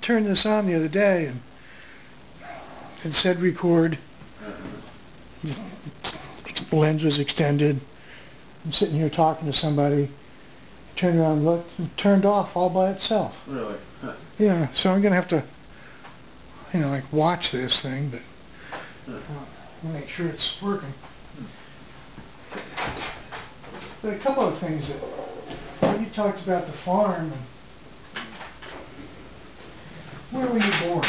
turned this on the other day and it said record. The lens was extended. I'm sitting here talking to somebody. Turned around and looked and turned off all by itself. Really? Huh. Yeah, so I'm going to have to, like watch this thing, but make sure it's working. But a couple of things that, when you talked about the farm, and where were you born?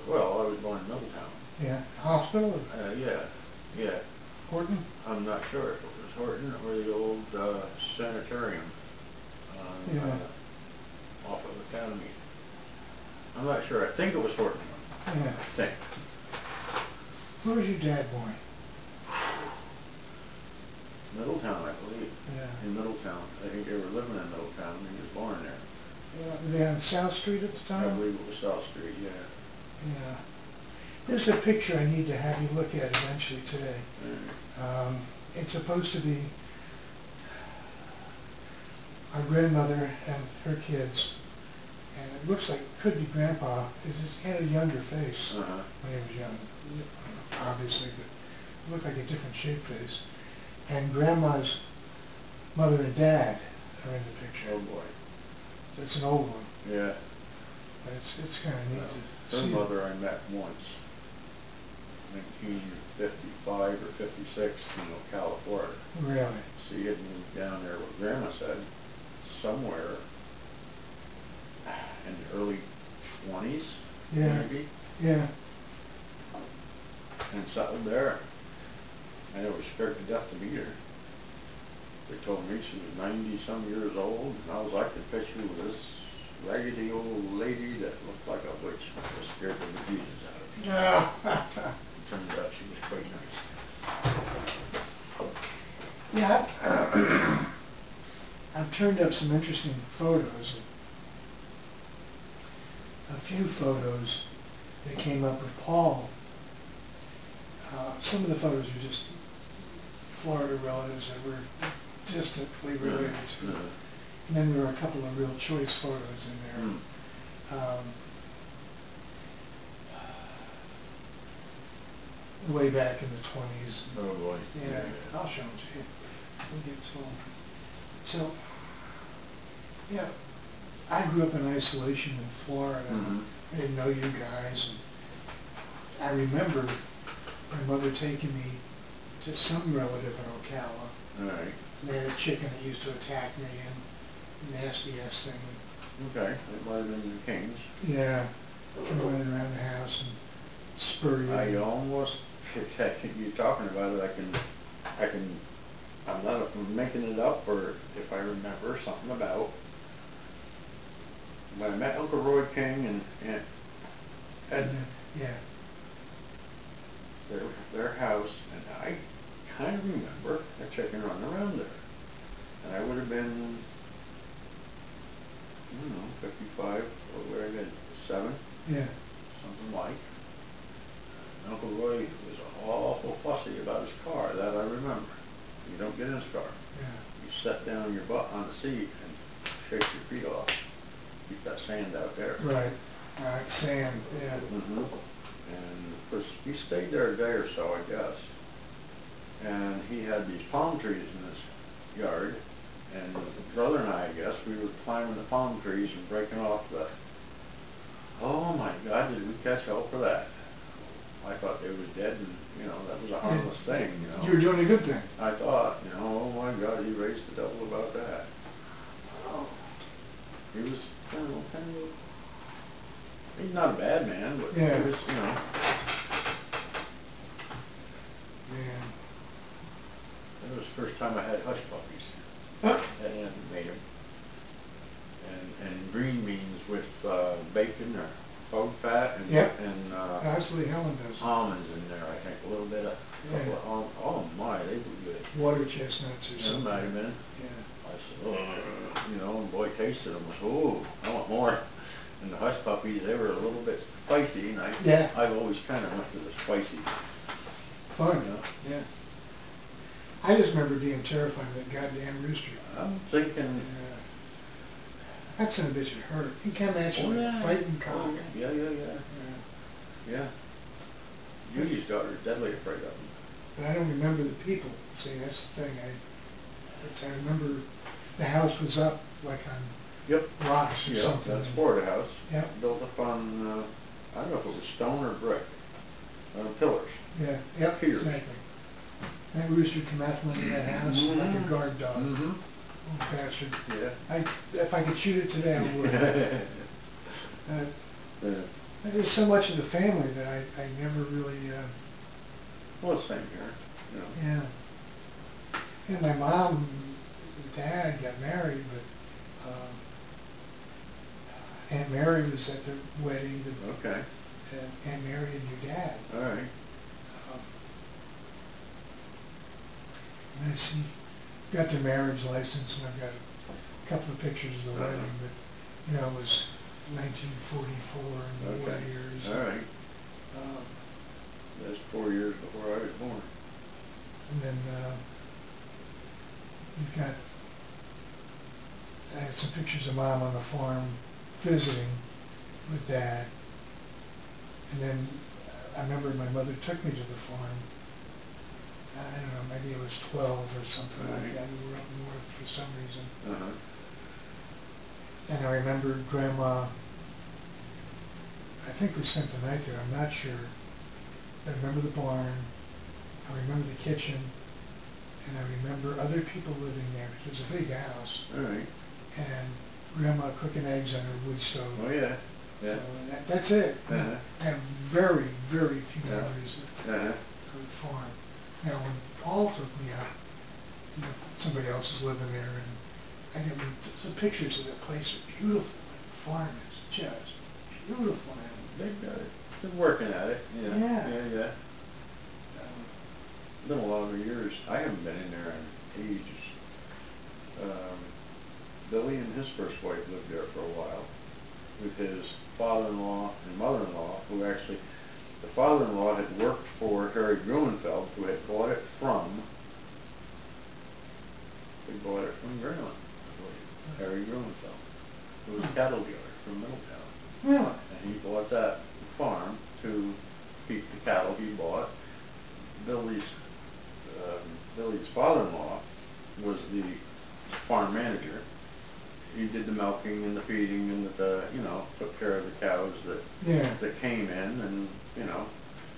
Well, I was born in Middletown. Yeah, hospital? Yeah. Horton? I'm not sure if it was Horton or the old sanitarium off of Academy. I'm not sure. I think it was Horton. Yeah. I think. Where was your dad born? Middletown, I believe. Yeah. In Middletown. I think they were living in Middletown when he was born there. Yeah, were they on South Street at the time? I believe it was South Street, yeah. Yeah. There's a picture I need to have you look at eventually today. It's supposed to be our grandmother and her kids, and it looks like it could be Grandpa, because he had a younger face when he was young, obviously, but it looked like a different shaped face. And Grandma's mother and dad are in the picture. Oh boy. So it's an old one. Yeah. But it's kind of neat to see. Her mother I met once, 1955 or 56 in Ocala, Florida. Really? She had moved down there, what Grandma said, somewhere in the early 20s, maybe. Yeah. And settled there. I was scared to death to meet her. They told me she was 90-some years old, and all I could picture was this raggedy old lady that looked like a witch. I was scared the bejesus out of me. It turns out she was quite nice. Yeah. I've turned up some interesting photos. A few photos that came up with Paul. Some of the photos are just Florida relatives that were distantly related to. And then there were a couple of real choice photos in there. Way back in the 20s. Oh boy. Yeah, I'll show them to you. We'll get to them. So, yeah, I grew up in isolation in Florida. I didn't know you guys. And I remember my mother taking me to some relative in Ocala. Right. And they had a chicken that used to attack me, and nasty-ass thing. Okay, it might have been the Kings. Yeah, come running around the house and spur you. I almost, you're talking about it, I'm not making it up, or if I remember something about when I met Uncle Roy King and Aunt Ed. Yeah. Their house, and I kind of remember a chicken running around there. And I would have been, I don't know, 55, or where I been, 7? Yeah. Something like. And Uncle Roy was awful fussy about his car, that I remember. You don't get in his car. Yeah. You set down your butt on the seat and shake your feet off. Keep that sand out there. Right. Sand, yeah. And of course, he stayed there a day or so, I guess. And he had these palm trees in his yard. And my brother and I guess, we were climbing the palm trees and breaking off the... Oh my God, did we catch hell for that? I thought they was dead, and that was a harmless thing. You were doing a good thing. I thought, oh my God, he raised the devil about that. Oh. He was kind of, he's not a bad man, but yeah. He was, Yeah. That was the first time I had hush puppies. That animated. And green beans with bacon or hog fat and that's what Helen does. almonds in there, I think. A little bit of, oh my, they were good. Water chestnuts or something. That might have been. Yeah. I said, and boy tasted them, was, I want more. And the hush puppies, they were a little bit spicy, and I've always kind of went to the spicy. Fun, yeah. I just remember being terrified of that goddamn rooster. I'm thinking, That son of a bitch would hurt. He can't imagine like a fighting cock. Oh, yeah. Yeah. Judy's daughter's deadly afraid of him. But I don't remember the people. See, that's the thing. I remember the house was up like on rocks or something. That's Florida house. Yep. Built up on, I don't know if it was stone or brick. Pillars. Yeah, yep, Piers. exactly. That rooster come out from under that house like a guard dog. Oh, bastard. Yeah. If I could shoot it today, I would. There's so much of the family that I never really... Well, same here. You know. Yeah. And my mom and dad got married, but Aunt Mary was at the wedding. Okay. Aunt Mary and your dad. All right. And I see, got their marriage license, and I've got a couple of pictures of the wedding, but, you know, it was 1944 in the war years. All right. That's 4 years before I was born. And then you've got, I had some pictures of Mom on the farm visiting with Dad. And then I remember my mother took me to the farm. I don't know, maybe I was 12 or something like that. We were up north for some reason. And I remember Grandma, I think we spent the night there, I'm not sure. I remember the barn, I remember the kitchen, and I remember other people living there. It was a big house. All right. And Grandma cooking eggs on her wood stove. Oh, yeah. Yeah. So that's it. I have very, very few memories of the farm. Now, when Paul took me out, you know, somebody else is living there, and I get the pictures of that place are beautiful. The farm is just beautiful. They've got it. Been working at it. Yeah. Been a lot of years. I haven't been in there in ages. Billy and his first wife lived there for a while with his father-in-law and mother-in-law, who actually, the father-in-law had worked for Harry Gruenfeld, who had bought it from, Greenland, I believe, Harry Gruenfeld, who was a cattle dealer from Middletown. Really? And he bought that farm to keep the cattle he bought. Billy's father-in-law was the farm manager. He did the milking and the feeding and took care of the cows that came in and,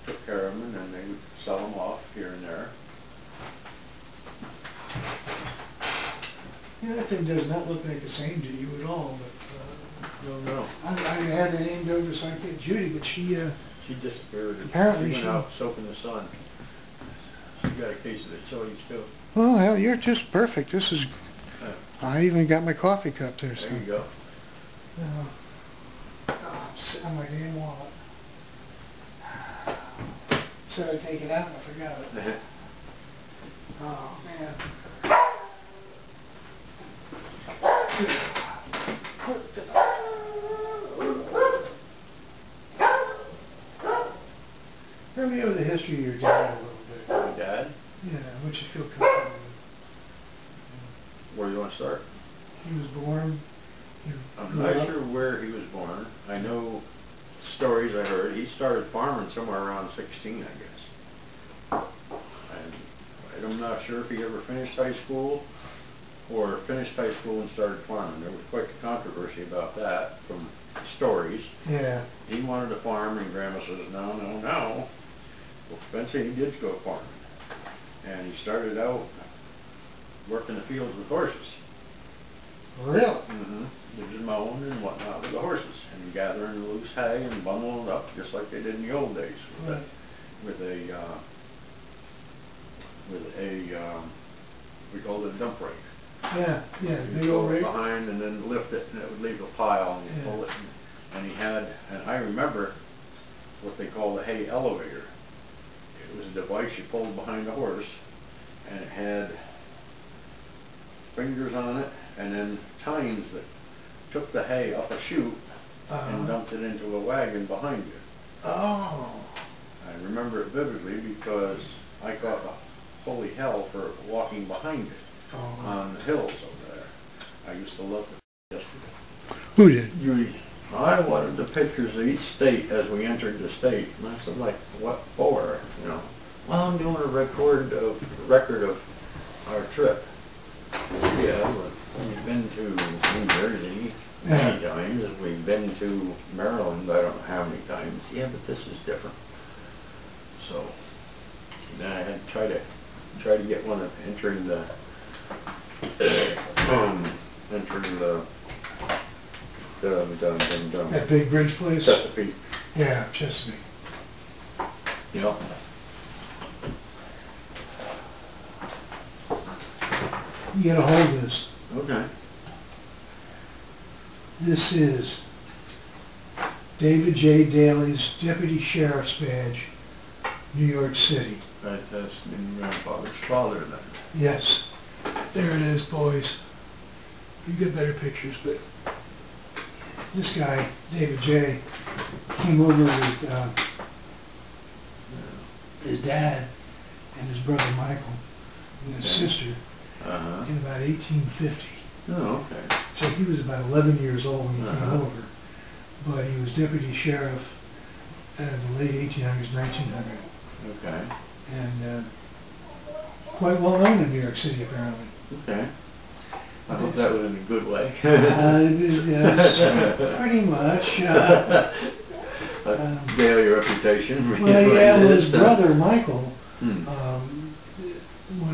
took care of them, and then they would sell them off here and there. Yeah, that thing does not look like the same to you at all, but No. I had it aimed over so I could get Judy, but she disappeared. Apparently she went out soaking the sun. She got a case of the chilies too. Well, hell, you're just perfect. This is... I even got my coffee cup there. There you go. I'm sitting on my damn wallet. Said I'd take it out and I forgot it. Oh, man. Tell me over the history of your dad a little bit. My dad? Yeah, what you feel comfortable with. Where do you want to start? He was born. I'm not sure where he was born. I know stories I heard. He started farming somewhere around 16, I guess. And I'm not sure if he ever finished high school or finished high school and started farming. There was quite a controversy about that from stories. Yeah. He wanted to farm, and Grandma says, no. Well, eventually he did go farming. And he started out working the fields with horses. Really? Just mowing and whatnot with the horses, and gathering the loose hay and bundling it up just like they did in the old days with we called it a dump rake. Yeah, You'd big old go rake. behind and then lift it, and it would leave a pile, and you pull it. And he had, and I remember what they call the hay elevator. It was a device you pulled behind the horse, and it had fingers on it, and then tines that took the hay up a chute and dumped it into a wagon behind you. Oh. I remember it vividly because I got the holy hell for walking behind it on the hills over there. I used to love it yesterday. Who did? I wanted the pictures of each state as we entered the state. And I said, like, what for? You know, well, I'm doing a record of our trip. Yeah, we've been to New Jersey many times. We've been to Maryland, I don't know how many times. Yeah, but this is different. So then I had to try to get one of entering the That big bridge place? Chesapeake. Yeah, Chesapeake. Yep. You get a hold of this. Okay. This is David J. Daly's Deputy Sheriff's Badge, New York City. Right, that's my grandfather's father then. Yes. There it is, boys. You get better pictures, but this guy, David J., came over with his dad and his brother Michael and his sister in about 1850. Oh, okay. So he was about 11 years old when he came over, but he was deputy sheriff in the late 1800s, 1900. Okay. And quite well known in New York City, apparently. Okay. I hope that was in a good way. Yes, pretty much. Daily reputation. Well, yeah, well, his brother Michael went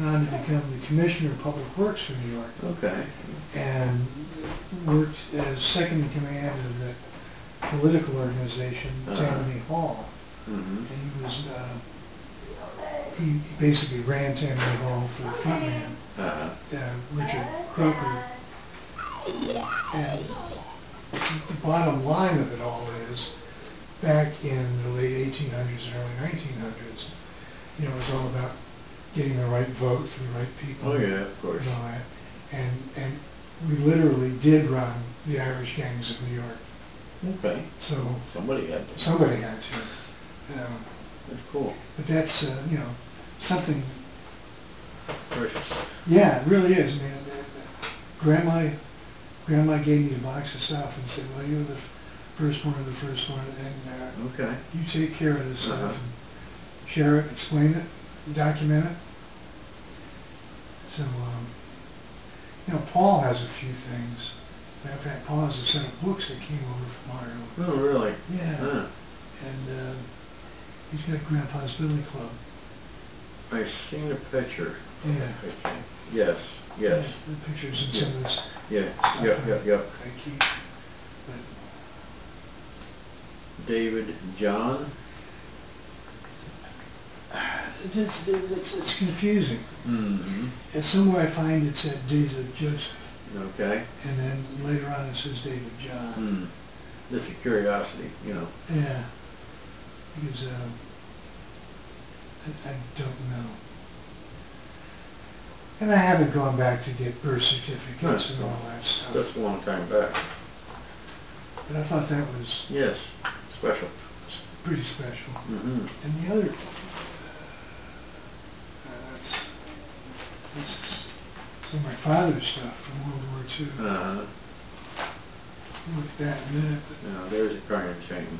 on to become the commissioner of public works for New York. Okay. And worked as second in command of the political organization, Tammany Hall. And he was, he basically ran Tammany Hall for the frontman, Richard Croker. And the bottom line of it all is, back in the late 1800s and early 1900s, you know, it was all about getting the right vote for the right people. Oh yeah, of course. And all that. And we literally did run the Irish gangs of New York. Okay. So somebody had to. Somebody had to. That's cool. But that's you know, something. Precious. Yeah, it really is, man. Grandma gave me a box of stuff and said, "Well, you're the first one or the first one, and okay, you take care of this stuff and share it, explain it, document it." So, you know, Paul has a few things. Matter of fact, Paul has a set of books that came over from Ireland. Oh, really? Yeah. And he's got Grandpa's Billy Club. I've seen a picture. Yeah. Yes, yes. Yeah, the pictures and some of this. Yeah, yep. I keep. But David John? It's confusing. Mm-hmm. And somewhere I find it said Days of Joseph. Okay. And then later on it says David John. Just a curiosity, you know. Yeah. Because I don't know. And I haven't gone back to get birth certificates and all that stuff. That's a long time back. But I thought that was... Yes, special. Pretty special. Mm-hmm. And the other... that's some of my father's stuff from World War II. We'll look at that in a minute. No, there's a crying shame.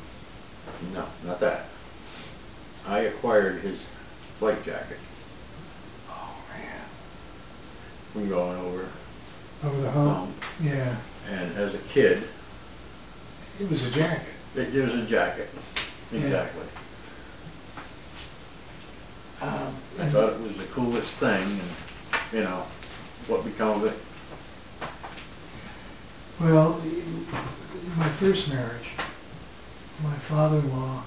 No, not that. I acquired his flight jacket. Oh, man. From going over. Over the hump? Yeah. And as a kid... It was a jacket. It was a jacket. Exactly. Yeah. I thought it was the coolest thing, and, you know, what become of it? Well, in my first marriage, my father-in-law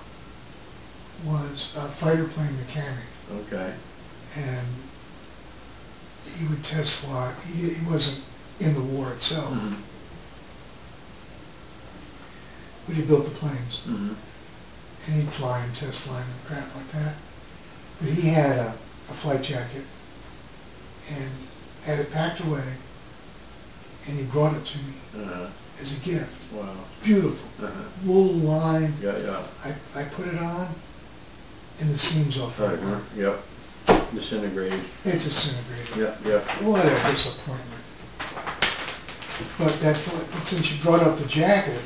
was a fighter plane mechanic. Okay. And he would test fly. He wasn't in the war itself. But he built the planes. And he'd fly and test fly and crap like that. But he had a flight jacket and had it packed away, and he brought it to me as a gift. Wow. Beautiful. Wool line. Yeah. I put it on, and the seams all fell apart. Yep. Disintegrated. It disintegrated. Yep. What a disappointment. But since you brought up the jacket,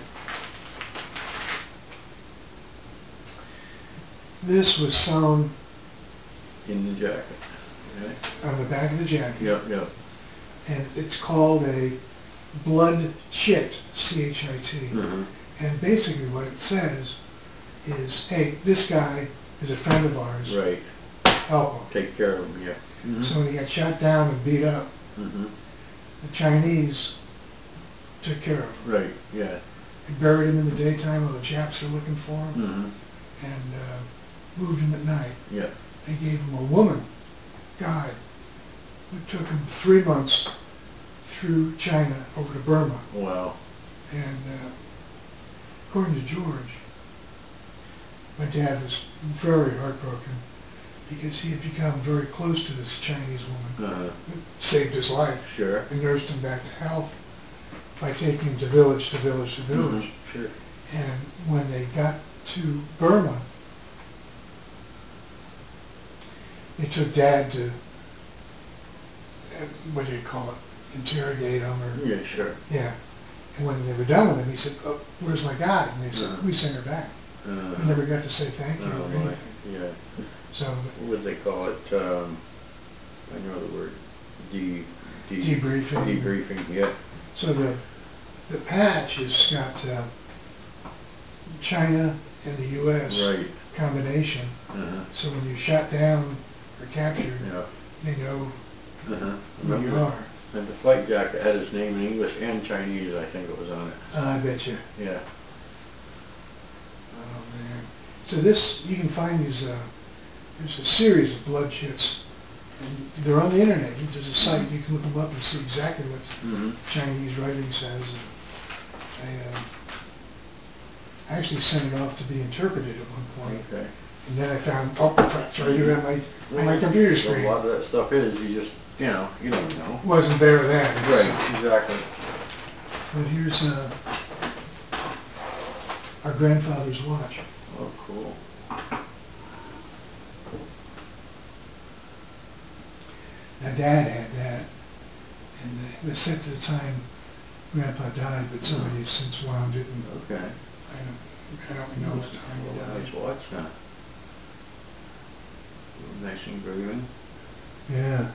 this was sewn In the jacket. Okay. on the back of the jacket. Yep, yep. And it's called a blood chit, C-H-I-T. Mm-hmm. And basically what it says is, hey, this guy is a friend of ours. Right. Help him. Take care of him, yeah. Mm-hmm. So when he got shot down and beat up, Mm-hmm. the Chinese took care of him. Right, yeah. They buried him in the daytime while the Japs were looking for him, Mm-hmm. and moved him at night. Yeah. They gave him a woman guide. It took him 3 months through China over to Burma. Wow. And according to George, my dad was very heartbroken because he had become very close to this Chinese woman. Uh-huh. It saved his life Sure. and nursed him back to health by taking him to village to village to village. Mm-hmm. Sure. And when they got to Burma, they took Dad to, what do you call it, interrogate him or... Yeah, sure. Yeah. And when they were done with him, he said, oh, where's my guide? And they said, we sent her back. We never got to say thank you or anything. Yeah. So, What would they call it? I know the word. debriefing. Debriefing, yeah. So the patch has got China and the U.S. Right. combination. Uh-huh. So when you're shot down or captured, Yeah. they know Uh-huh. who you are. And the flight jacket had his name in English and Chinese, I think it was on it. I bet you. Yeah. Oh man. So this, you can find these, there's a series of blood chits, and they're on the internet. There's a site, you can look them up and see exactly what Mm-hmm. Chinese writing says. I actually sent it off to be interpreted at one point. Okay. And then I found, oh, it's right here on my computer screen. A lot of that stuff is, you just, you don't know. Wasn't there then. Right, exactly. But here's our grandfather's watch. Oh, cool. Now Dad had that, and it was set to the time Grandpa died, but somebody has since wound it, and Okay. I don't know what time he died. Nice watch, huh? Nice engraving. Yeah.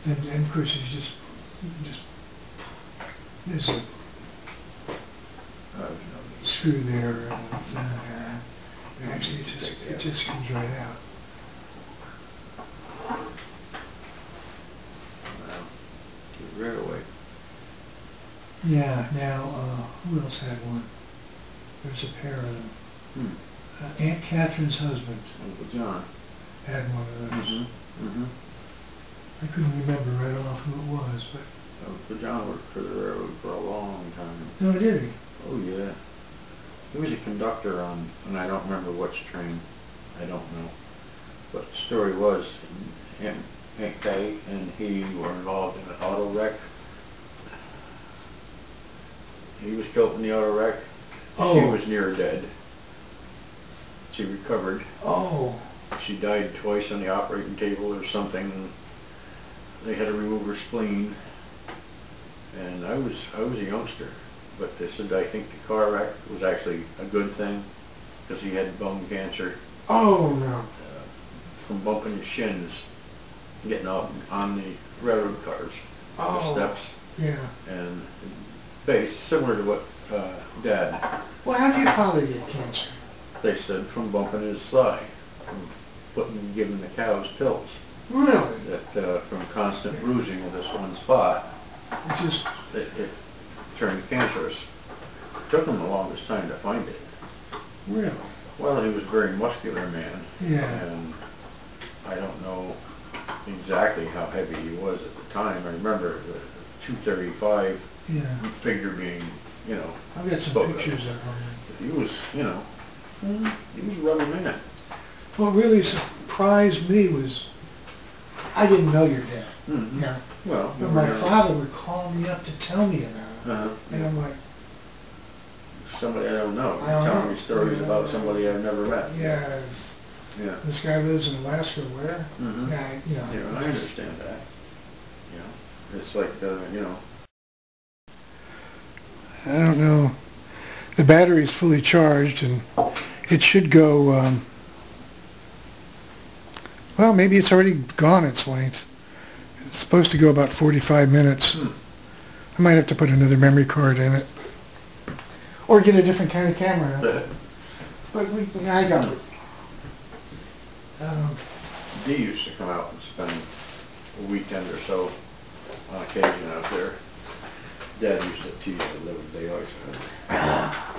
And of course he's just there's a screw there, and actually it just comes right out. Wow. Get rid away. Yeah. Now who else had one? There's a pair of them. Aunt Catherine's husband Uncle John. had one of those. Mm-hmm. Mm-hmm. I couldn't remember right off who it was, but... Uncle John worked for the railroad for a long time. No, did he? Oh, yeah. He was a conductor on, and I don't remember which train. I don't know. But the story was, Aunt Kay and he were involved in an auto wreck. He was killed in the auto wreck. Oh. She was near dead. She recovered. Oh. She died twice on the operating table or something. They had to remove her spleen. And I was a youngster, but they said I think the car wreck was actually a good thing because he had bone cancer Oh, no. from bumping his shins, getting up on the railroad cars, the steps, Yeah. and based similar to what Dad. Well, how did your father get cancer? They said from bumping his thigh, from giving the cows pills. Really? That from constant bruising of this one spot, It just... it turned cancerous. It took him the longest time to find it. Really? Well, he was a very muscular man, Yeah. and I don't know exactly how heavy he was at the time. I remember the 235 Yeah. figure being, I've got some spoken of. pictures of him. He was, he was a rubber man. What really surprised me was, I didn't know your dad. Mm-hmm. Yeah. Well, But my father would call me up to tell me about it. And I'm like, somebody I don't know. I don't Telling know. me stories about somebody I've never met. yeah, Yeah. this guy lives in Alaska, where? Mm-hmm. Yeah, I understand that. It's like, I don't know. The battery is fully charged, and it should go, well, maybe it's already gone its length. It's supposed to go about 45 minutes. I might have to put another memory card in it. Or get a different kind of camera. But I got it. Dee used to come out and spend a weekend or so on occasion out there. Dad used to tease the living daylights out of her.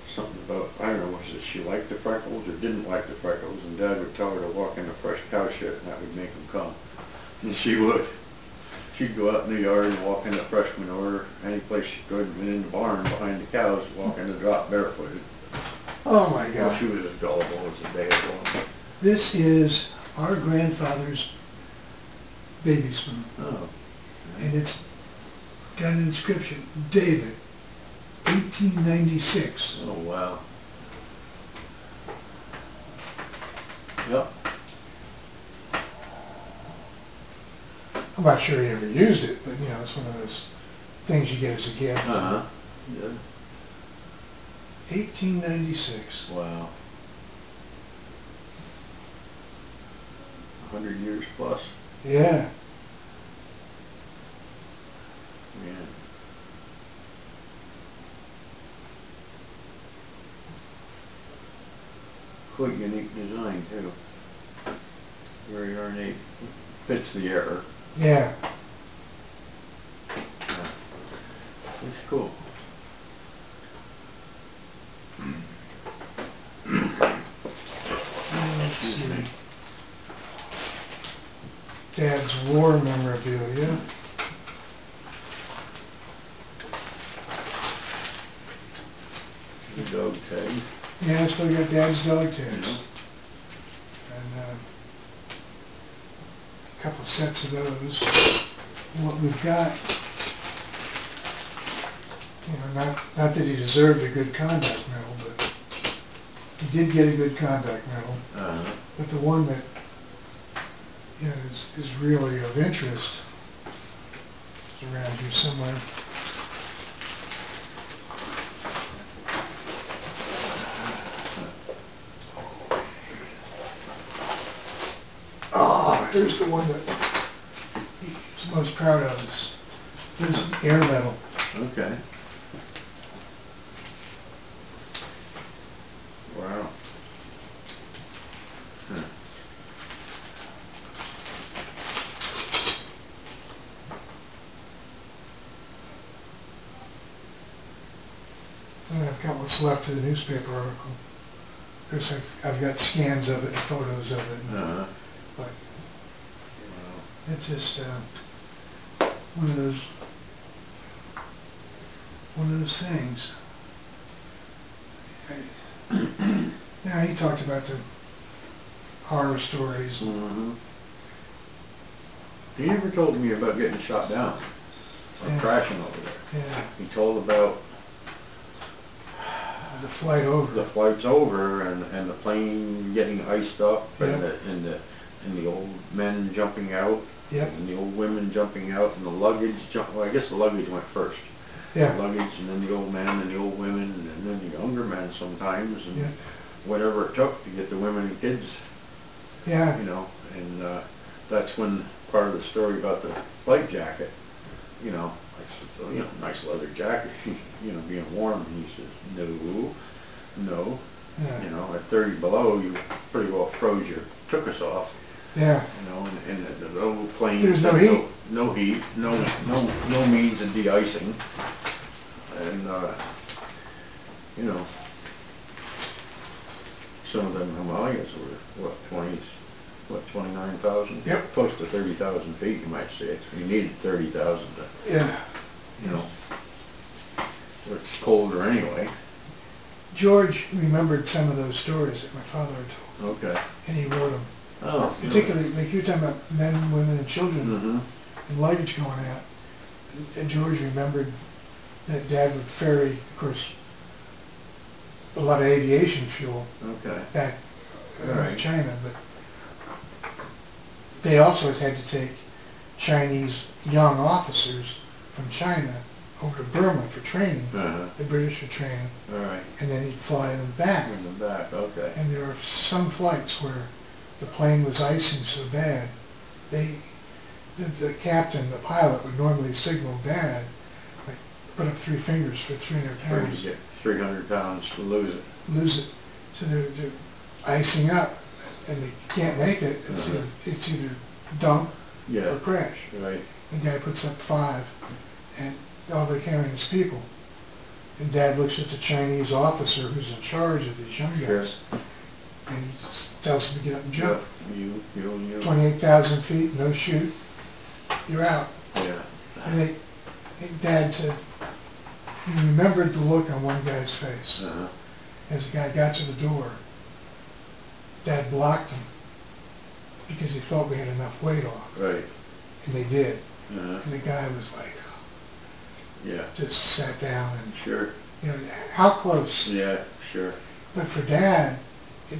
Something about, I don't know, was it she liked the freckles or didn't like the freckles, and Dad would tell her to walk in a fresh cow shit, and that would make them come. And she would. She'd go out in the yard and walk in the fresh manure, any place she could, and in the barn behind the cows, walk in the drop barefooted. Oh my God. Well, she was as gullible as the day of dawn. This is our grandfather's baby spoon. Oh. And it's got an inscription, David, 1896. Oh, wow. Yep. I'm not sure he ever used it, but it's one of those things you get as a gift. Uh-huh. Yeah. 1896. Wow. 100 years plus. Yeah. Yeah. Quite unique design too. Very ornate. Fits the era. Yeah. It's cool. Let's see. Dad's war memorabilia. The dog tag. Yeah, I still got Dad's dog tags. And a couple sets of those. And what we've got, not that he deserved a good conduct medal, but he did get a good conduct medal. Uh-huh. But the one that is really of interest is around here somewhere. Here's the one that he's most proud of. Here's the air medal. Okay. Wow. Huh. And I've got what's left of the newspaper article. I've got scans of it and photos of it. Uh-huh. But it's just one of those things. Yeah, he talked about the horror stories. Mm-hmm. He never told me about getting shot down or crashing over there. Yeah. He told about the flight over. The flight's over and the plane getting iced up Yep. and the old men jumping out. Yep. And the old women jumping out and the luggage well, I guess the luggage went first. Yeah. The luggage and then the old men and the old women and then the younger men sometimes and Yeah. whatever it took to get the women and kids. Yeah. And that's when part of the story about the flight jacket, I said, nice leather jacket, being warm, and he says, no, Yeah. at 30 below, you pretty well took us off. Yeah. And the little plane. There's no heat. No heat, no means of de-icing. And, some of them Himalayas were, 29,000? Yep. Close to 30,000 feet, you might say. You needed 30,000 to, Yeah. it's colder anyway. George remembered some of those stories that my father had told, Okay. and he wrote them. Oh. Particularly, like you were talking about men, women, and children, Mm-hmm. and luggage going out. And George remembered that Dad would ferry, of course, a lot of aviation fuel Okay. back All right. to China, but they also had to take Chinese young officers from China over to Burma for training. The British for training. All right. And then he'd fly them back. In the back, okay. And there were some flights where the plane was icing so bad, the captain, the pilot, would normally signal Dad, like, put up 3 fingers for 300 pounds. You get 300 pounds to lose it. Lose it. So they're icing up, and they can't make it. It's either dump or crash. Right. The guy puts up 5, and all they're carrying is people. And Dad looks at the Chinese officer who's in charge of these young guys, and he tells them to get up and jump. You. 28,000 feet, no chute, you're out. Yeah. And Dad said, he remembered the look on one guy's face. As the guy got to the door, Dad blocked him because he thought we had enough weight off. Right. And they did. And the guy was like, just sat down and, you know, how close? Yeah, sure. But for Dad,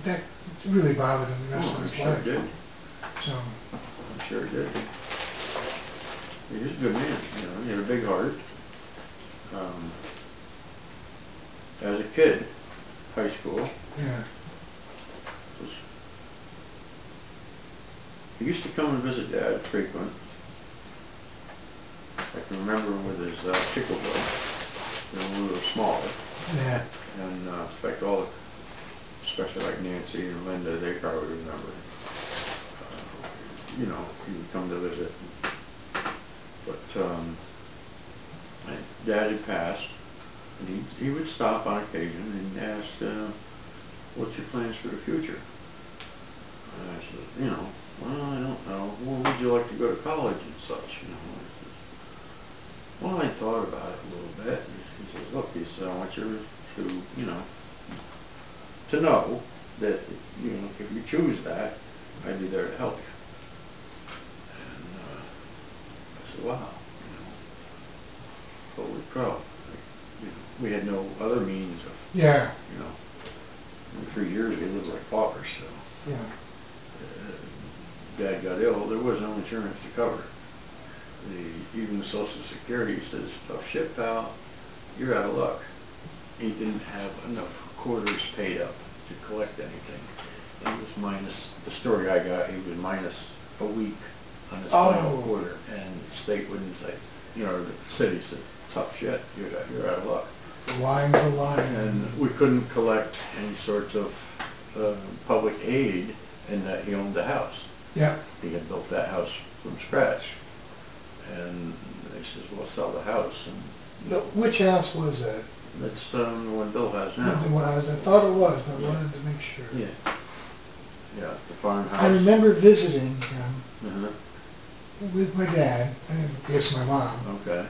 that really bothered him the rest of his life. I'm sure it did. So. I'm sure it did. He was a good man, you know, he had a big heart. As a kid, high school, he used to come and visit Dad frequent. I can remember him with his chickle boy, you know, when we were smaller. Yeah. And in fact, all, especially like Nancy and Linda, they probably remember. You know, he would come to visit. But Dad had passed, and he would stop on occasion and ask, what's your plans for the future? And I said, you know, well, I don't know. Where would you like to go to college and such, you know? I said, well, I thought about it a little bit. And he says, look, he said, I want you to, you know, to know that, you know, if you choose that, I'd be there to help you. And I said, wow, you know, holy crow. You know, we had no other means of, you know, for years we lived like paupers, so. Dad got ill, there was no insurance to cover. Even the Social Security says, tough shit, pal, you're out of luck. He didn't have enough quarters paid up to collect anything. He was minus, the story I got, he was minus a week on his final quarter, and the state wouldn't say, you know, the city said, tough shit, you're out of luck. The line's a line. And we couldn't collect any sorts of public aid in that he owned the house. Yeah. He had built that house from scratch. And they says, well, sell the house. And which house was that? That's the one Bill has now. I thought it was, but I wanted to make sure. Yeah. Yeah, the farmhouse. I remember visiting him with my dad, and I guess my mom. Okay.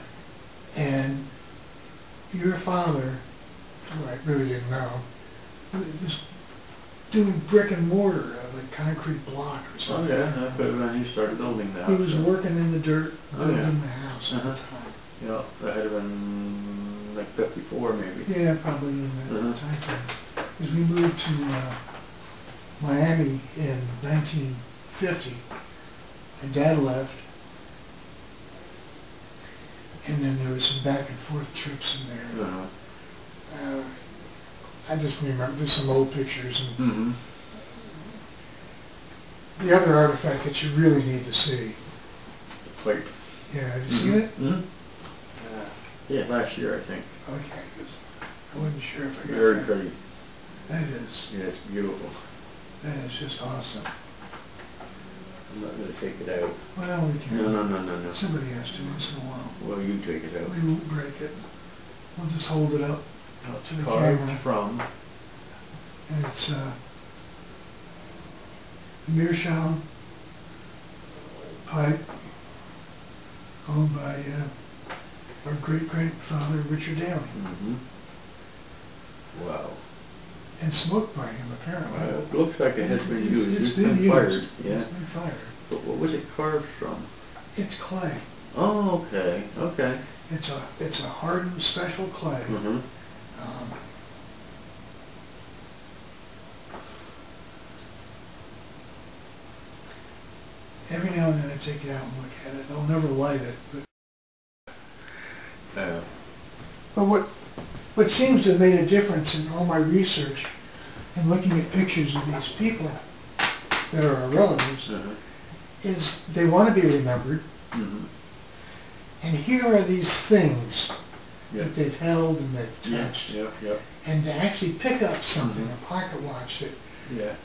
And your father, who I really didn't know, was doing brick and mortar, like concrete block or something. Oh yeah, that could have been he started building the house. He was working in the dirt, building the house at the time. Yeah, that had been like 54 maybe. Yeah, probably in that time frame. Because we moved to Miami in 1950, and Dad left. And then there was some back and forth trips in there. I just remember, there's some old pictures. And the other artifact that you really need to see. The plate. Yeah, have you seen it? Yeah, last year I think. Okay, because I wasn't sure if I got Very that. pretty. That is. Yeah, it's beautiful. That is just awesome. I'm not going to take it out. Well, we can. No. Somebody has to once in a while. Well, you take it out. We won't break it. We'll just hold it up to the Carved camera. from. And it's meerschaum pipe owned by our great-grandfather Richard Daly. Wow. And smoked by him, apparently. It looks like it has been used. It's been used. Fired. Yeah. It's been fired. But what was it carved from? It's clay. Oh, okay. Okay. It's a hardened special clay. Every now and then I take it out and look at it. I'll never light it, but what seems to have made a difference in all my research and looking at pictures of these people that are our relatives is they want to be remembered. And here are these things that they've held and they've touched. And to actually pick up something, a pocket watch that,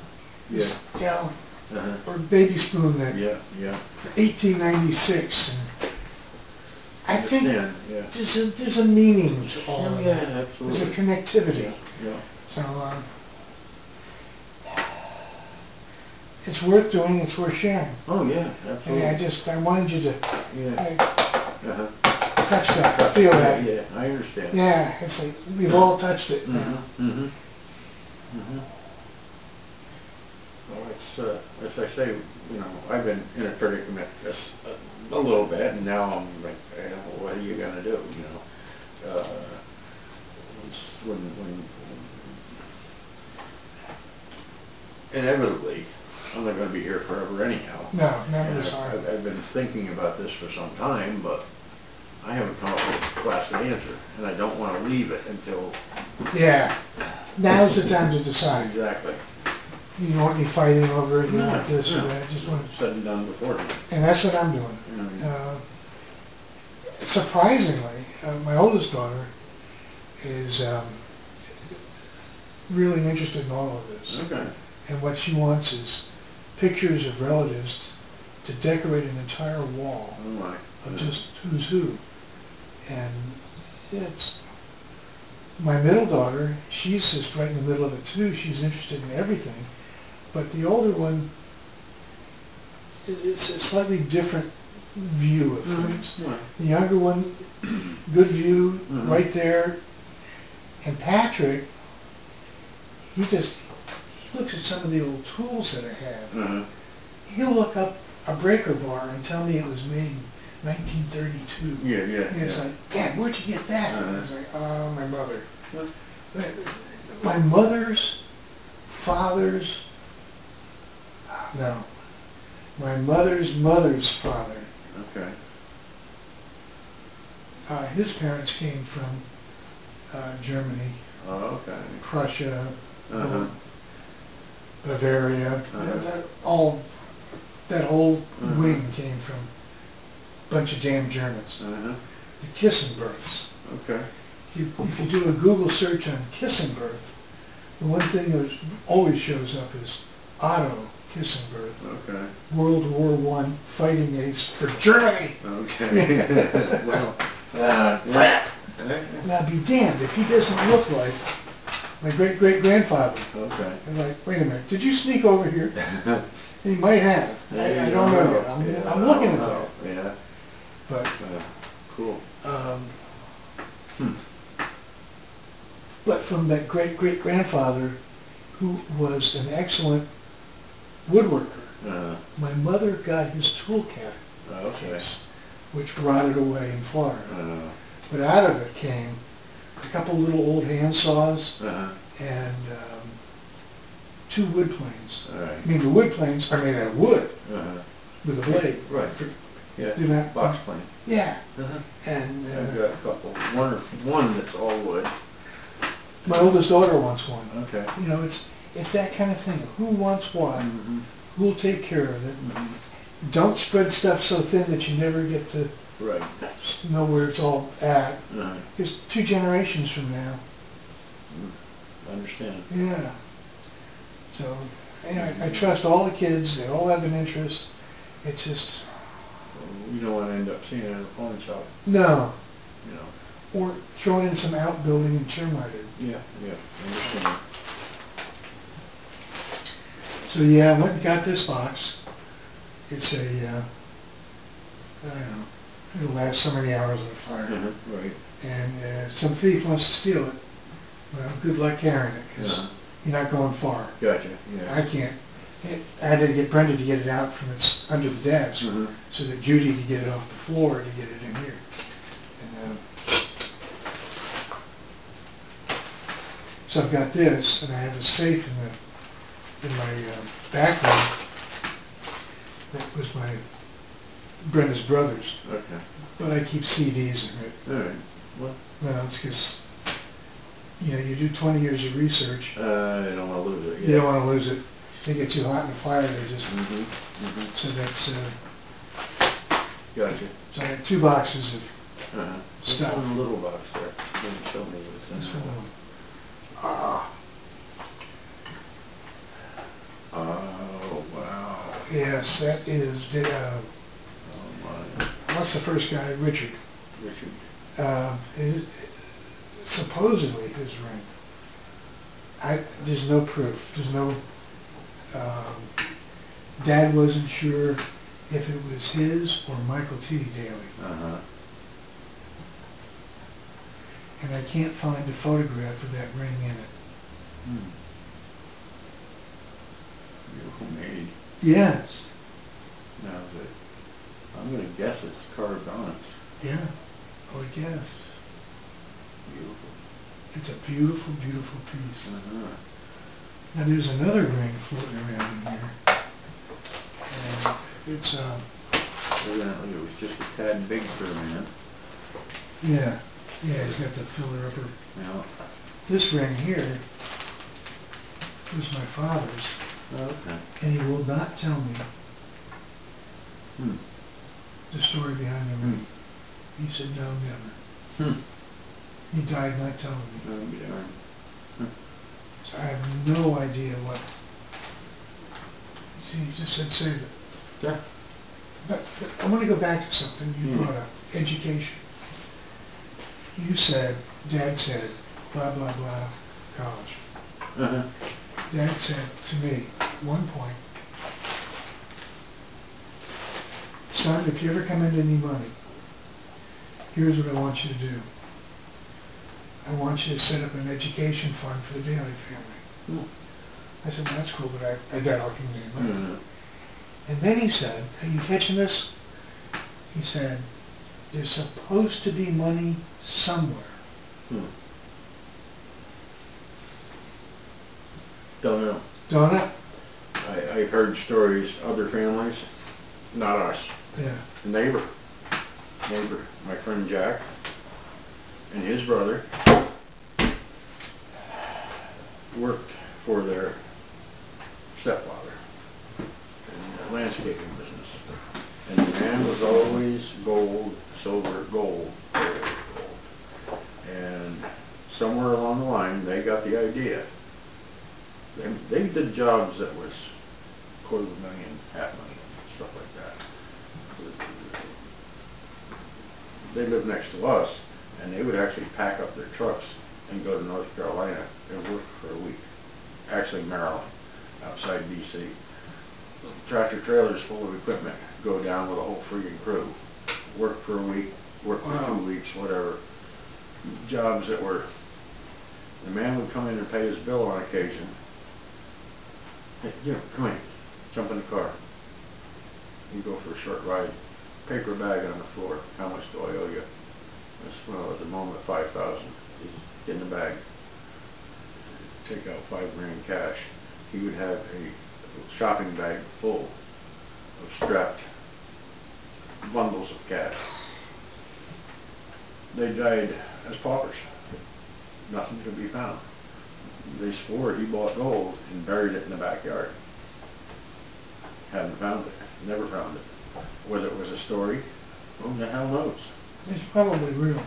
is, you know, or a baby spoon that for 1896. And I think there's a meaning to all of that. Absolutely. There's a connectivity. So it's worth doing. It's worth sharing. Oh yeah, absolutely. And I wanted you to touch that, feel that. Yeah, I understand. Yeah, it's like we've all touched it now. Well, it's as I say, you know, I've been in a predicament just a little bit, and now I'm like, what are you gonna do? You know, when inevitably I'm not going to be here forever anyhow. No, never sorry. I've been thinking about this for some time, but I haven't come up with a blasted answer, and I don't want to leave it until... Yeah, now's the time to decide. Exactly. You don't want me fighting over it, you No, want this no. or that. I just want to... Said and done before. And that's what I'm doing. Surprisingly, my oldest daughter is really interested in all of this. Okay. And what she wants is pictures of relatives to decorate an entire wall of just who's who. And it's my middle daughter, she's just right in the middle of it too. She's interested in everything. But the older one, it's a slightly different view of things. The younger one, good view, right there. And Patrick, he looks at some of the old tools that I have. He'll look up a breaker bar and tell me it was made in 1932. And it's like, Dad, where'd you get that? And it's like, oh, my mother. My mother's father's, no, my mother's mother's father. Okay. His parents came from Germany, Prussia, Bavaria, that whole wing came from a bunch of damn Germans. The Kissenberths. Okay. If you do a Google search on Kissenberth, the one thing that always shows up is Otto Kissenberth. Okay. World War I fighting ace for Germany. Okay. Well, now be damned if he doesn't look like my great-great-grandfather. Okay. I'm like, wait a minute, did you sneak over here? He might have. I don't know yet. I'm looking at that. Yeah. But cool. But from that great-great-grandfather, who was an excellent woodworker, my mother got his tool case, which rotted away in Florida. But out of it came a couple little old hand saws and 2 wood planes. I mean, the wood planes are made out of wood with a blade. Right. Yeah. They're not box plane. Yeah. And I've got a couple. One that's all wood. my oldest daughter wants one. Okay. You know, it's that kind of thing. Who wants what? Who'll take care of it? Don't spread stuff so thin that you never get to know where it's all at. Because 2 generations from now. I understand. Yeah. So, I trust all the kids. They all have an interest. It's just... You don't want to end up seeing it at a pawn shop. No. You know. Or throwing in some outbuilding and termited. Yeah, I understand. So yeah, I went and got this box. It's a, I don't know, it'll last so many hours in a fire. Right. And some thief wants to steal it. Well, good luck carrying it, because you're not going far. Gotcha, yeah. I can't. I had to get Brenda to get it out from under the desk, so that Judy could get it off the floor to get it in here. And, so I've got this, and I have a safe in my back room. That was Brenda's brother's. Okay. But I keep CDs in it. All right. Well, it's just you know, you do 20 years of research. You don't want to lose it. Yeah. You don't want to lose it. They get too hot in the fire, they just... So that's... Gotcha. So I had 2 boxes of Stuff. stuff. One little box there. You didn't show me what's in This there. one. Oh, wow. Yes, that is... Oh, my. what's the first guy? Richard. Richard. Supposedly his ring. There's no proof. There's no... Dad wasn't sure if it was his or Michael T. Daly. And I can't find a photograph of that ring in it. Beautiful made. Yes. Now, I'm going to guess it's carved on it. Yeah. Oh, yes. Beautiful. It's a beautiful, beautiful piece. Now there's another ring floating around in here. And it's Evidently it was just a tad big for a minute. yeah. Yeah, he's got the filler upper. Yeah. This ring here was my father's. Okay. And he will not tell me the story behind the ring. He said no, never. He died not telling me. Oh, darn. So I have no idea what. See, he just said save it. Yeah. But I want to go back to something you brought up, education. You said, Dad said, blah, blah, blah, college. Dad said to me at one point, son, if you ever come into any money, here's what I want you to do. I want you to set up an education fund for the Daly family. I said, well, that's cool, but I doubt I'll give you any money. And then he said, are you catching this? He said, there's supposed to be money somewhere. Don't know. Don't know? I've heard stories, other families, not us. Yeah. The neighbor, my friend Jack, and his brother worked for their stepfather in the landscaping business. And the man was always gold, silver, gold, gold. And somewhere along the line, they got the idea. They did jobs that was $250,000, $500,000, stuff like that. They lived next to us, and they would actually pack up their trucks and go to North Carolina and work for a week. Actually Maryland, outside D.C. Tractor trailers full of equipment, go down with a whole freaking crew. Work for a week, work for 2 weeks, whatever. Jobs that were, the man would come in and pay his bill on occasion. Hey, come in, jump in the car. You go for a short ride. Paper bag on the floor. How much do I owe you? Well, at the moment, $5,000. Get in the bag. Take out $5,000 cash. He would have a shopping bag full of strapped bundles of cash. They died as paupers. Nothing could be found. They swore he bought gold and buried it in the backyard. Hadn't found it. Never found it. Whether it was a story, who the hell knows? It's probably real.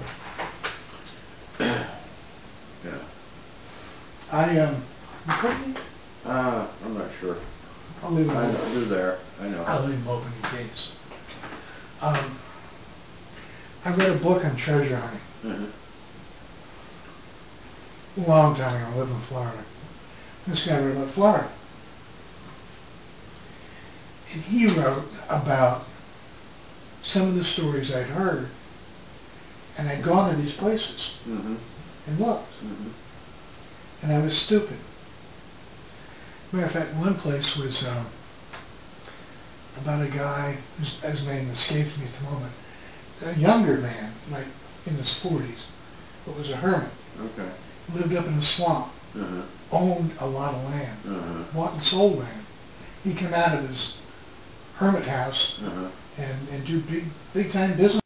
Yeah. You put me? I'm not sure. I'll leave it I open. know, you're there. I know. I'll leave them open in case. I read a book on treasure hunting. A long time ago. I lived in Florida. This guy wrote about Florida. And he wrote about some of the stories I'd heard. And I'd gone to these places and looked. And I was stupid. Matter of fact, one place was about a guy, his name escapes me at the moment, a younger man, like in his 40s, but was a hermit. Okay. Lived up in a swamp, owned a lot of land, bought and sold land. He came out of his hermit house and do big time business.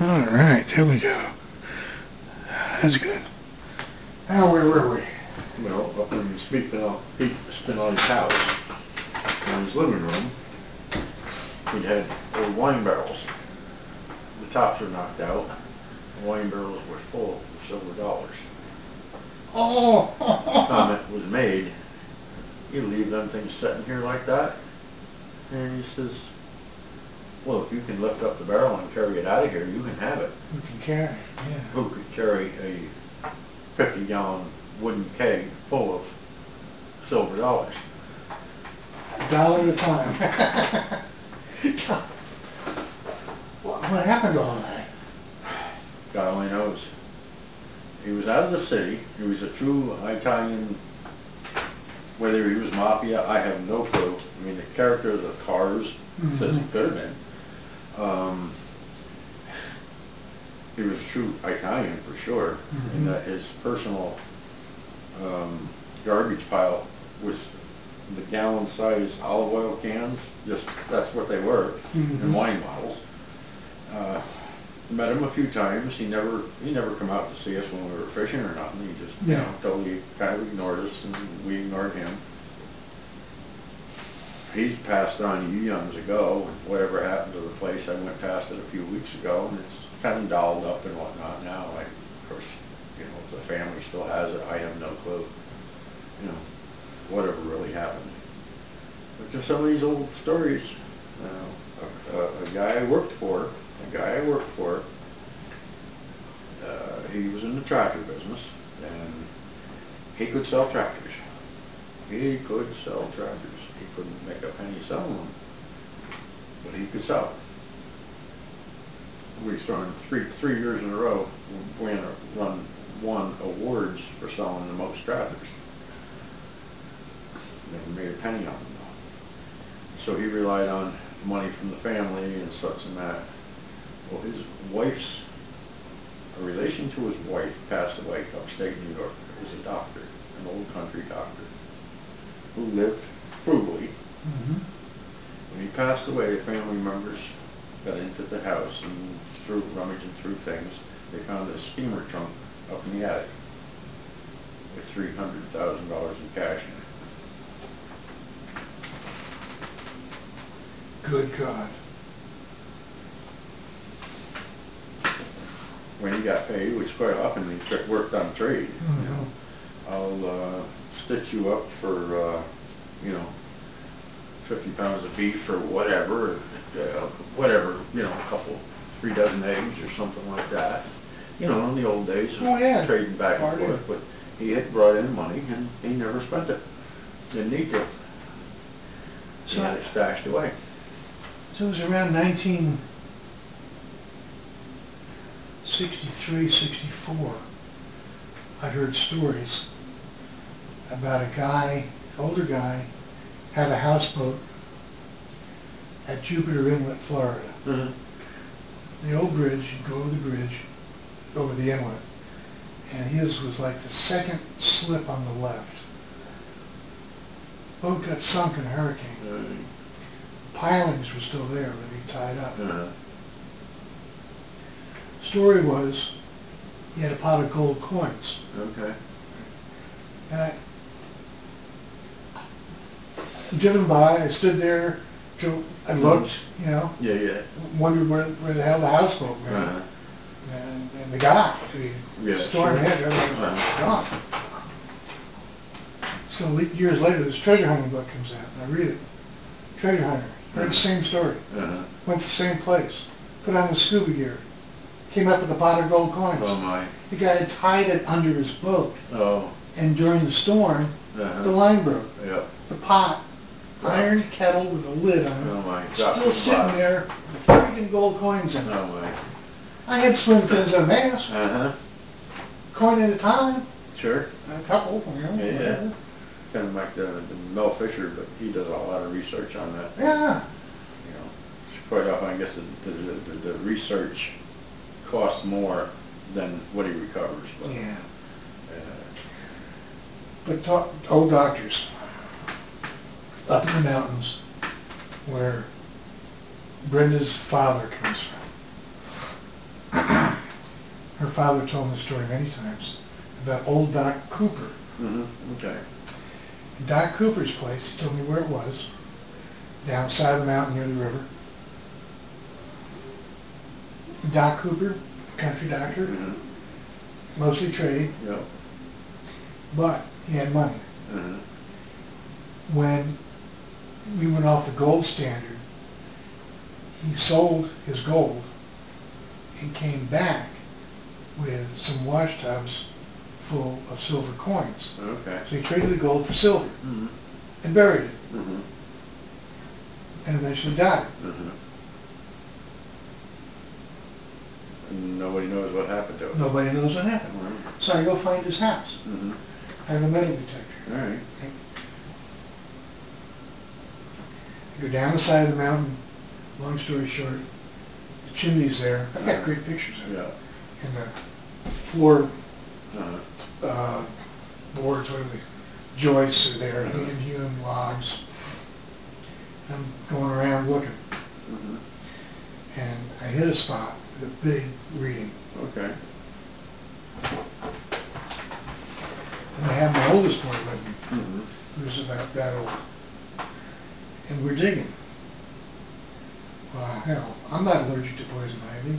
All right, here we go. That's good. Now, where were we? Well, up in Spinelli's house, in his living room, he had old wine barrels. The tops were knocked out. The wine barrels were full of silver dollars. Oh! The comment was made, you leave them things sitting here like that? And he says, well, if you can lift up the barrel and carry it out of here, you can have it. Who can carry? Yeah. Who could carry a 50-gallon wooden keg full of silver dollars? $1 at a time. What happened to all that? God only knows. He was out of the city. He was a true Italian. Whether he was mafia, I have no clue. I mean, the character of the cars says he could have been. He was a true Italian for sure, in that his personal garbage pile was the gallon-sized olive oil cans. Just that's what they were, in wine bottles. Met him a few times. He never come out to see us when we were fishing or nothing. He just totally kind of ignored us, and we ignored him. He's passed on eons ago. Whatever happened to the place, I went past it a few weeks ago, and it's kind of dolled up and whatnot now. Like, of course, if the family still has it, I have no clue. Whatever really happened. But just some of these old stories. A guy I worked for, he was in the tractor business, and he could sell tractors. He couldn't make a penny selling them, but he could sell. We started three years in a row. We won awards for selling the most tractors. Never made a penny on them though. So he relied on money from the family and such and that. Well, his wife's, a relation to his wife passed away upstate New York. It was a doctor, an old country doctor, who lived frugally. When he passed away, the family members got into the house and rummaging through things. They found a steamer trunk up in the attic with $300,000 in cash in it. Good God. When he got paid, which quite often he worked on trade. I'll stitch you up for 50 pounds of beef or whatever, a couple, 3 dozen eggs or something like that. In the old days of trading back and forth. But he had brought in money and he never spent it. Didn't need to. He had it stashed away. So it was around 1963, 64. I heard stories about a guy, older guy, had a houseboat at Jupiter Inlet, Florida. The old bridge, you go over the bridge, over the inlet, and his was like the second slip on the left. Boat got sunk in a hurricane. Pilings were still there, but he tied up. Story was, he had a pot of gold coins. Okay. And I driven by, I stood there, I looked, wondered where the hell the houseboat went. And the guy, the storm hit, everybody was gone. So years later, this treasure hunting book comes out, and I read it. Treasure hunter, heard the same story, went to the same place, put on the scuba gear, came up with a pot of gold coins. Oh my. The guy had tied it under his boat. Oh. And during the storm, the line broke. Yep. The pot, iron kettle with a lid on it, oh my. still sitting there, with freaking gold coins in it. Oh my. I had swim fins and a mask, coin at a time. Sure. A couple, Yeah. Kind of like the Mel Fisher, but he does a lot of research on that. Yeah. Quite often, I guess the research costs more than what he recovers. But, yeah. But old doctors up in the mountains where Brenda's father comes from. Her father told me the story many times about old Doc Cooper. Okay. Doc Cooper's place, he told me where it was, down side of the mountain near the river. Doc Cooper, country doctor, mostly trade, Yep. but he had money. Uh-huh. When we went off the gold standard, he sold his gold and came back with some wash tubs full of silver coins. Okay. So he traded the gold for silver and buried it and eventually died. And nobody knows what happened to it. Nobody knows what happened. So I go find his house. I have a metal detector. All right. I go down the side of the mountain, long story short, the chimney's there. I've got great pictures of it. Yeah. And the floor boards, whatever the joists are there, hand-hewn logs. I'm going around looking. And I hit a spot with a big reading. Okay. And I have my oldest boy with me, who's about that old. And we're digging. Well, hell, I'm not allergic to poison ivy.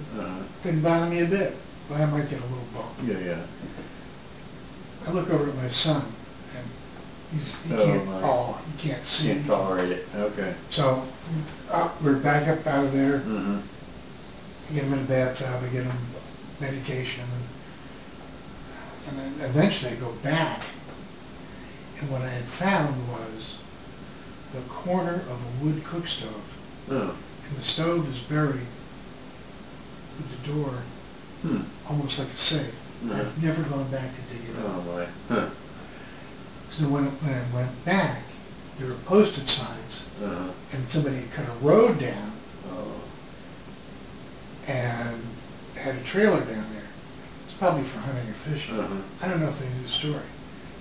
Didn't bother me a bit. Well, I might get a little bump. Yeah, yeah. I look over at my son, and he can't see. Can't tolerate it. Okay. So we're back up out of there. I get him in a bathtub. I get him medication, and then eventually I go back. And what I had found was the corner of a wood cook stove, and the stove is buried with the door almost like a safe. I've never gone back to dig it up. Oh boy. Huh. So when I went back, there were posted signs, and somebody had cut a road down and had a trailer down there. It's probably for hunting or fishing. I don't know if they knew the story,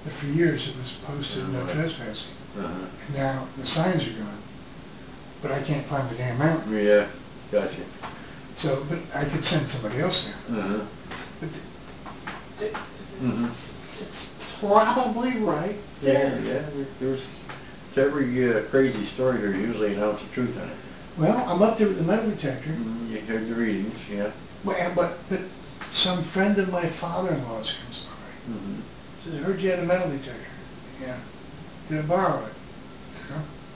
but for years it was posted no trespassing. And now the signs are gone, but I can't climb the damn mountain. Yeah, gotcha. So, but I could send somebody else down. But it's probably right. Yeah, yeah. There's to every crazy story, there's usually an ounce of truth in it. Well, I'm up there with the metal detector. You heard the readings, yeah. Well, but some friend of my father-in-law's comes by. Says, I heard you had a metal detector. Yeah. Did I borrow it?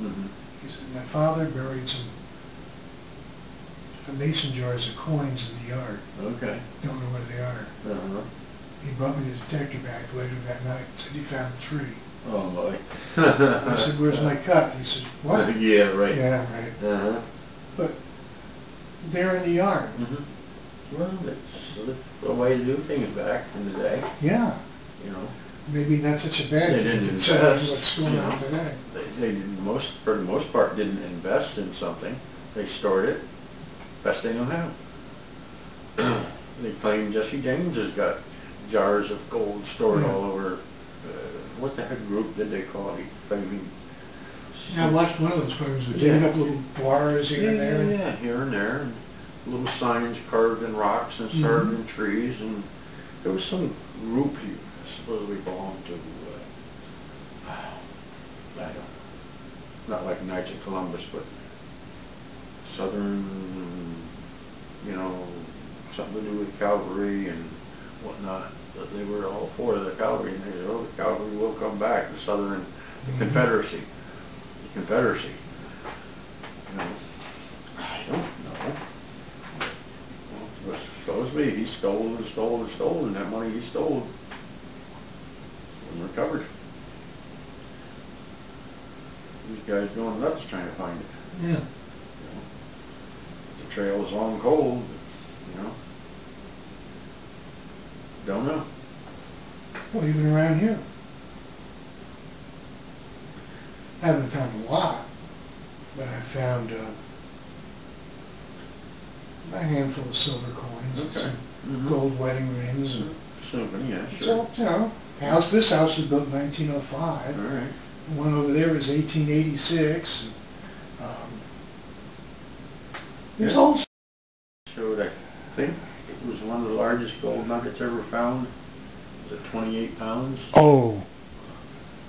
You know? He said, my father buried some mason jars of coins in the yard. Okay. Don't know where they are. He brought me the detector back later that night and said he found 3. Oh boy. I said, where's my cut? He said, what? Yeah, right. Yeah, right. But they're in the yard. Well, it's a way to do things back in the day. Yeah. You know. Maybe not such a bad They thing. didn't Considering invest. what's going on today. They didn't, for the most part, didn't invest in something. They stored it. Best they know how. They claim Jesse James has got jars of gold stored all over. What the heck group did they call it? I watched one of those programs with digging up little bars here and there. Yeah, here and there. And little signs carved in rocks and carved in trees. And there was some group he supposedly belonged to. I don't know. Not like Knights of Columbus, but Southern, you know, something to do with cavalry and whatnot. But they were all for the cavalry, and they said, oh, the cavalry will come back, the Southern, the Confederacy. The Confederacy. You know, I don't know. Well, supposedly he stole and stole and stole, and that money he stole wasn't recovered. These guys going nuts trying to find it. Yeah. You know, the trail is long cold, you know. Don't know. Well, even around here. I haven't found a lot, but I found a handful of silver coins, some gold wedding rings. And Something, yeah, sure. so, you know, this house was built in 1905. All right. The one over there was 1886. There's old Showed, I think it was one of the largest gold nuggets ever found Is it 28 pounds? Oh,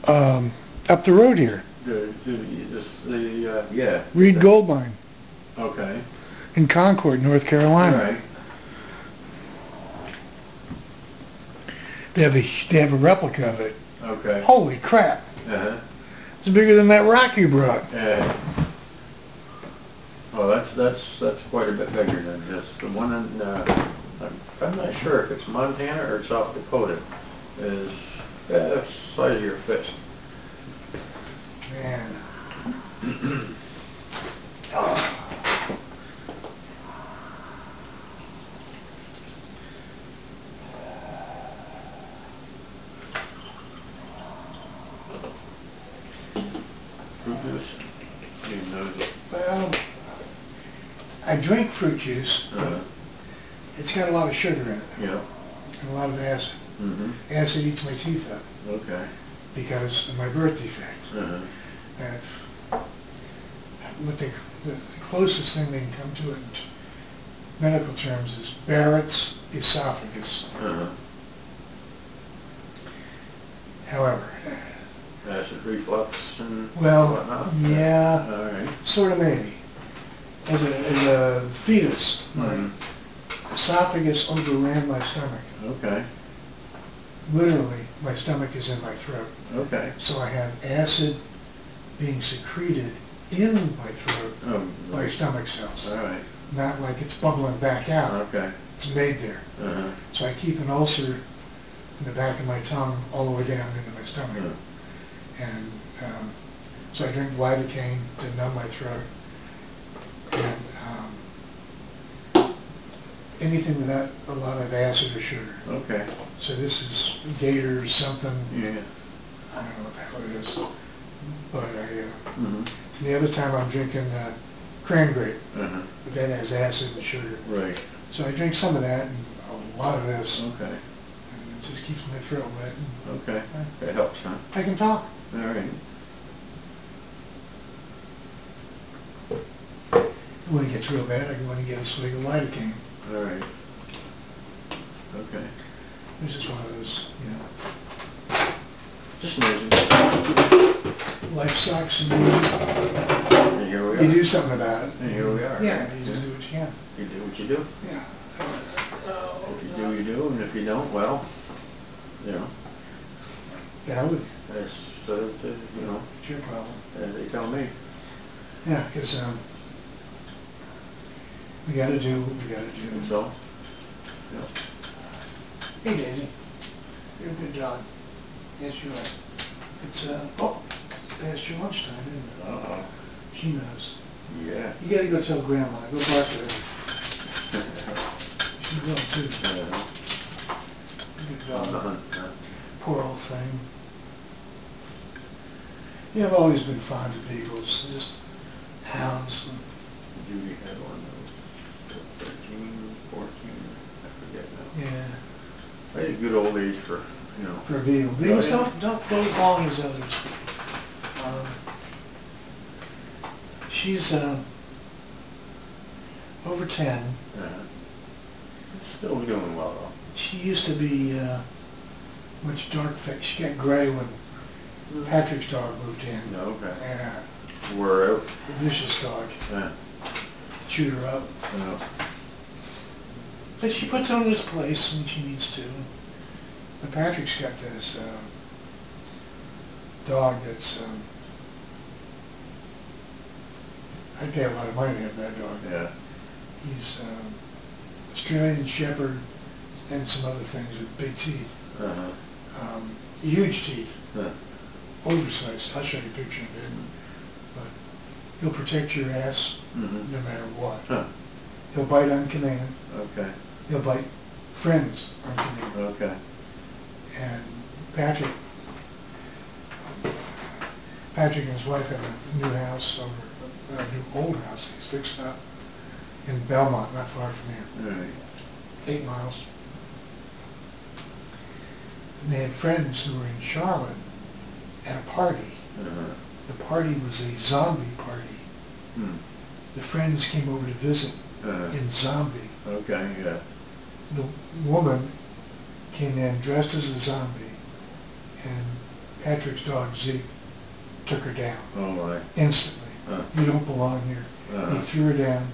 up the road here, Yeah. Reed Gold Mine Okay. in Concord, North Carolina. All right. They have a replica of it. Okay. Holy crap! Uh-huh. It's bigger than that rock you brought. Well, that's quite a bit bigger than just the one in. I'm not sure if it's Montana or South Dakota. Is the size of your fist. Man. Fruit juice. You know it. Well, I drink fruit juice, but it's got a lot of sugar in it. Yeah. And a lot of acid. Mm-hmm. Acid eats my teeth up Okay. because of my birth defect. And what the closest thing they can come to it in medical terms is Barrett's esophagus. However, Acid reflux and well, whatnot. yeah, All right. sort of maybe. As a fetus, my esophagus overran my stomach. Okay. Literally, my stomach is in my throat. Okay. So I have acid being secreted in my throat by stomach cells. All right. Not like it's bubbling back out. Okay. It's made there. So I keep an ulcer in the back of my tongue all the way down into my stomach. And so I drink lidocaine to numb my throat. And anything without a lot of acid or sugar. Okay. So this is Gator something. Yeah. I don't know what the hell it is. But the other time I'm drinking cranberry. But that has acid and sugar. Right. So I drink some of that and a lot of this. Okay. And it just keeps my throat wet. Okay. That helps, huh? I can talk. All right. When it gets real bad, I go in and get a swig of lidocaine. All right. Okay. This is one of those, Just amazing. life sucks and And here we are. you do something about it. And here we are. Yeah, you just do what you can. You do what you do. Yeah. If you do, you do, and if you don't, well, Yeah, I would. that's It's your problem. as they tell me. Yeah, because we got to do what we got to do. So, Hey, Daisy. You're a good dog. Yes, you are. It's past your lunchtime, isn't it? uh-oh. She knows. Yeah. You got to go tell Grandma. Go bark at her. She will too. Good dog. Poor old thing. Yeah, I've always been fond of beagles. Just hounds. Judy had one that was 13, 14, I forget now. Yeah. I had a good old age for, For a beagle. Beagles don't go as long as others. She's over 10. Still doing well though. She used to be much dark. She got gray when Patrick's dog moved in. Okay. Yeah. We're out. A vicious dog. Yeah. Chewed her up. But she puts on his place when she needs to. But Patrick's got this dog that's I'd pay a lot of money to have that dog. Yeah. He's Australian Shepherd and some other things with big teeth. Huge teeth. Oversized. I'll show you a picture of it. But he'll protect your ass no matter what. He'll bite on command. Okay. He'll bite friends on command. Okay. And Patrick and his wife have a new house a new old house he's fixed up in Belmont, not far from here. Right. 8 miles. And they had friends who were in Charlotte at a party. The party was a zombie party. The friends came over to visit in zombie. Okay, yeah. The woman came in dressed as a zombie, and Patrick's dog Zeke took her down. Oh my. Instantly. You don't belong here. He threw her down,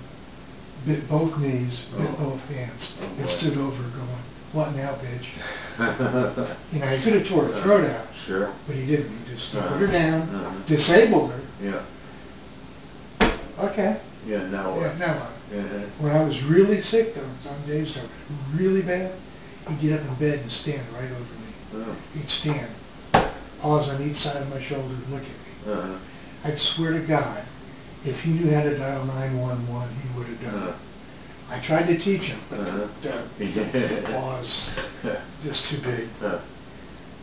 bit both knees, bit both hands, and stood over her going, "What now, bitch?" You know, he could have tore her throat out. Sure. But he didn't. He just put her down, disabled her. Yeah. Okay. Yeah, now what? Yeah, now what? When I was really sick, though, some days, though, really bad, he'd get up in bed and stand right over me. He'd stand, paws on each side of my shoulder and look at me. I'd swear to God, if he knew how to dial 911, he would have done it. I tried to teach him, but the paws just too big. But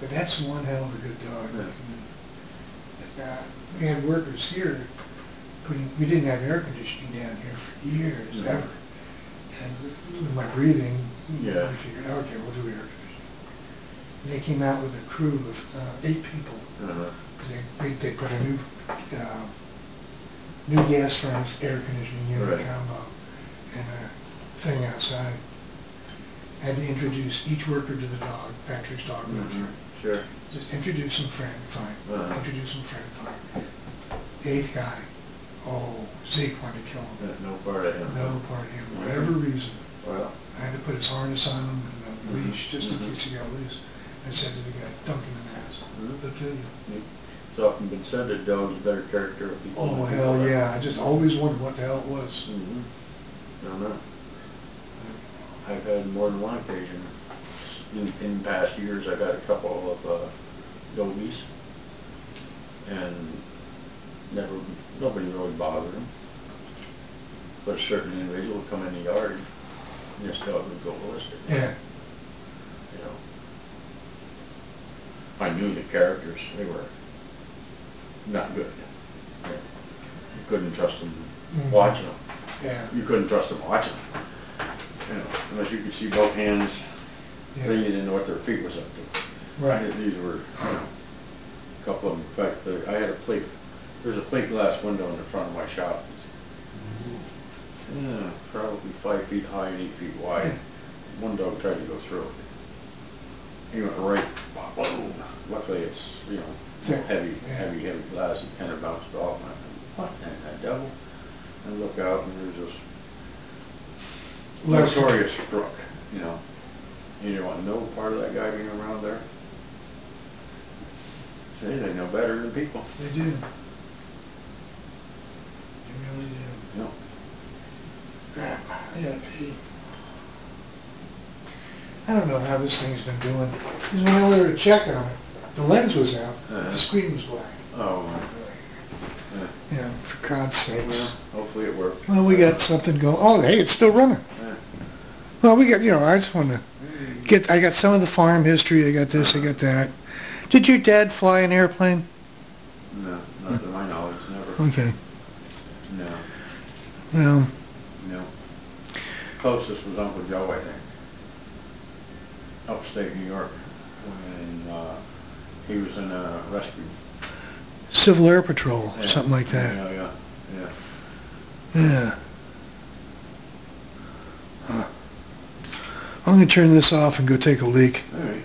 that's one hell of a good dog. We had workers here. We didn't have air conditioning down here for years, ever. And with my breathing, we figured, okay, we'll do air conditioning. And they came out with a crew of 8 people. They put a new gas furnace air conditioning unit combo and a thing outside. I had to introduce each worker to the dog. Patrick's dog lives here. Sure. Just introduce him, friend, fine. Introduce him, friend, fine. The 8th guy. Oh, Zeke wanted to kill him. No part of him. No part of him, for whatever reason. Well. I had to put his harness on him and a leash just in case he got loose. I said to the guy, "Dunk him in the ass. They'll kill you." It's often been said that dogs better character with people. Oh, hell yeah. I just always wondered what the hell it was. No, no. I've had more than one occasion. In past years, I've had a couple of dogies, and nobody really bothered them. But a certain individual would come in the yard, and this dog would go ballistic. Yeah. You know, I knew the characters; they were not good. You couldn't trust them watching them. Yeah. You couldn't trust them watching them. You know, unless you could see both hands, then you didn't know what their feet was up to. Right. These were, a couple of them. In fact, I had a plate. There's a plate glass window in the front of my shop. Yeah, probably 5 feet high and 8 feet wide. One dog tried to go through it. He went right, boom. Luckily it's, heavy glass, and kind of bounced off. And I went, what in that devil? And look out, and there's this notorious crook, You don't want no part of that guy being around there. See, they know better than people. They do. They really do. No. Yeah, pee. I don't know how this thing's been doing. Because when I were checking on it, the lens was out, the screen was black. Oh. Yeah, for God's sakes. Well, hopefully it worked. Well, we got something going. Oh, hey, it's still running. Yeah. Well, we got, I just want to get, I got some of the farm history, I got this, I got that. Did your dad fly an airplane? No, not to my knowledge, never. Okay. No. Well. No. Closest was Uncle Joe, I think. Upstate New York, when he was in a rescue. Civil Air Patrol, something like that. Yeah. Huh. I'm going to turn this off and go take a leak. All right.